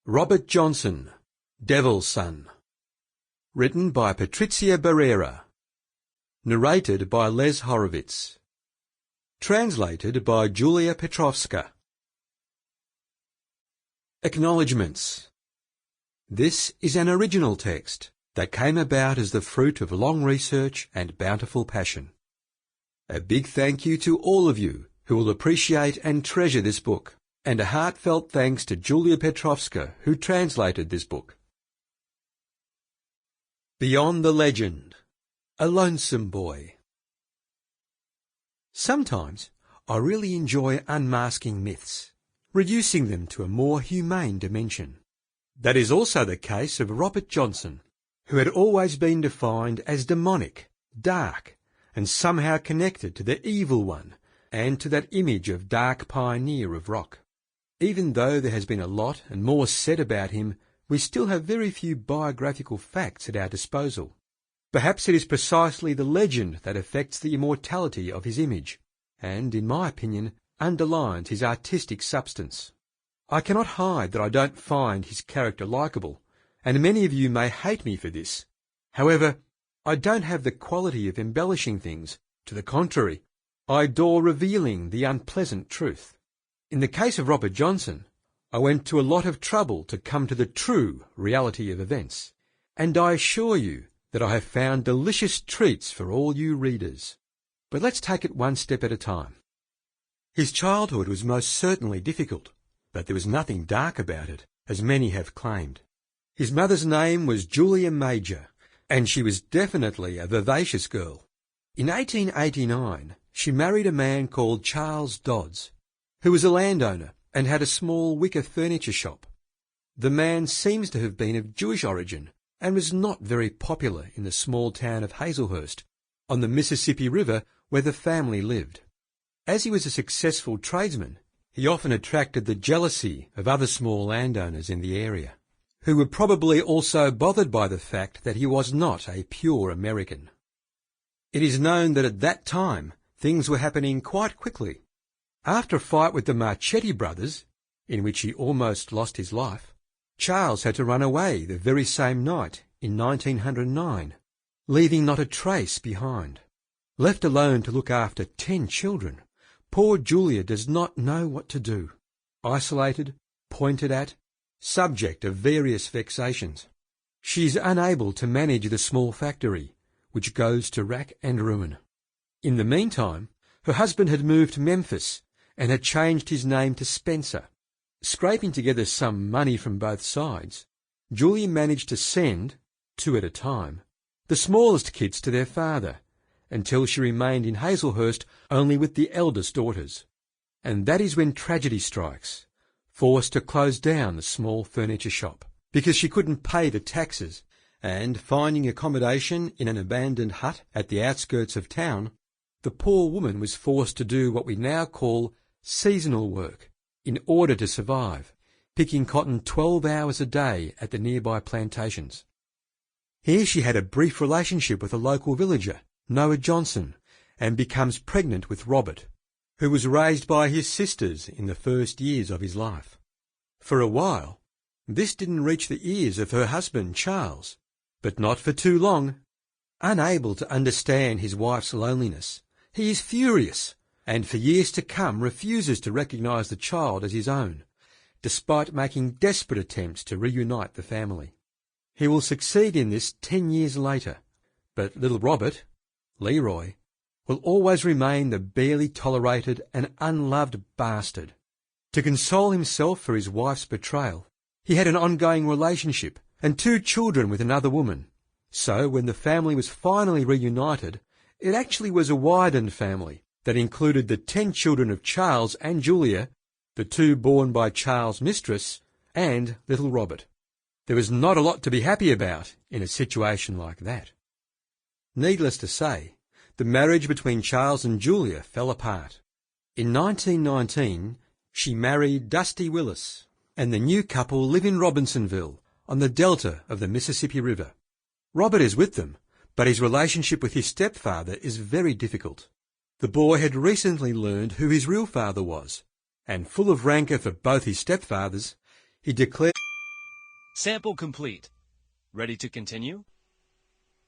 Robert Johnson, Devil's Son. Written by Patrizia Barrera. Narrated by Les Horovitz. Translated by Julia Petrovska. Acknowledgements. This is an original text that came about as the fruit of long research and bountiful passion. A big thank you to all of you who will appreciate and treasure this book, and a heartfelt thanks to Julia Petrovska who translated this book. Beyond the Legend. A Lonesome Boy. Sometimes I really enjoy unmasking myths, reducing them to a more humane dimension. That is also the case of Robert Johnson, who had always been defined as demonic, dark, and somehow connected to the evil one and to that image of dark pioneer of rock. Even though there has been a lot and more said about him, we still have very few biographical facts at our disposal. Perhaps it is precisely the legend that affects the immortality of his image, and, in my opinion, underlines his artistic substance. I cannot hide that I don't find his character likeable, and many of you may hate me for this. However, I don't have the quality of embellishing things. To the contrary, I adore revealing the unpleasant truth. In the case of Robert Johnson, I went to a lot of trouble to come to the true reality of events, and I assure you that I have found delicious treats for all you readers. But let's take it one step at a time. His childhood was most certainly difficult, but there was nothing dark about it, as many have claimed. His mother's name was Julia Major, and she was definitely a vivacious girl. In 1889, she married a man called Charles Dodds, who was a landowner and had a small wicker furniture shop. The man seems to have been of Jewish origin and was not very popular in the small town of Hazelhurst, on the Mississippi River where the family lived. As he was a successful tradesman, he often attracted the jealousy of other small landowners in the area, who were probably also bothered by the fact that he was not a pure American. It is known that at that time things were happening quite quickly. After a fight with the Marchetti brothers, in which he almost lost his life, Charles had to run away the very same night in 1909, leaving not a trace behind. Left alone to look after 10 children, poor Julia does not know what to do. Isolated, pointed at, subject of various vexations. She is unable to manage the small factory, which goes to rack and ruin. In the meantime, her husband had moved to Memphis and had changed his name to Spencer. Scraping together some money from both sides, Julia managed to send, 2 at a time, the smallest kids to their father, until she remained in Hazelhurst only with the eldest daughters. And that is when tragedy strikes, forced to close down the small furniture shop, because she couldn't pay the taxes, and finding accommodation in an abandoned hut at the outskirts of town, the poor woman was forced to do what we now call seasonal work in order to survive, picking cotton 12 hours a day at the nearby plantations. Here she had a brief relationship with a local villager, Noah Johnson, and becomes pregnant with Robert, who was raised by his sisters in the first years of his life. For a while, this didn't reach the ears of her husband, Charles, but not for too long. Unable to understand his wife's loneliness, he is furious, and for years to come refuses to recognise the child as his own, despite making desperate attempts to reunite the family. He will succeed in this 10 years later, but little Robert, Leroy, will always remain the barely tolerated and unloved bastard. To console himself for his wife's betrayal, he had an ongoing relationship and 2 children with another woman. So when the family was finally reunited, it actually was a widened family that included the 10 children of Charles and Julia, the 2 born by Charles' mistress, and little Robert. There was not a lot to be happy about in a situation like that. Needless to say, the marriage between Charles and Julia fell apart. In 1919, she married Dusty Willis, and the new couple live in Robinsonville, on the delta of the Mississippi River. Robert is with them, but his relationship with his stepfather is very difficult. The boy had recently learned who his real father was, and full of rancour for both his stepfathers, he declared Sample complete. Ready to continue?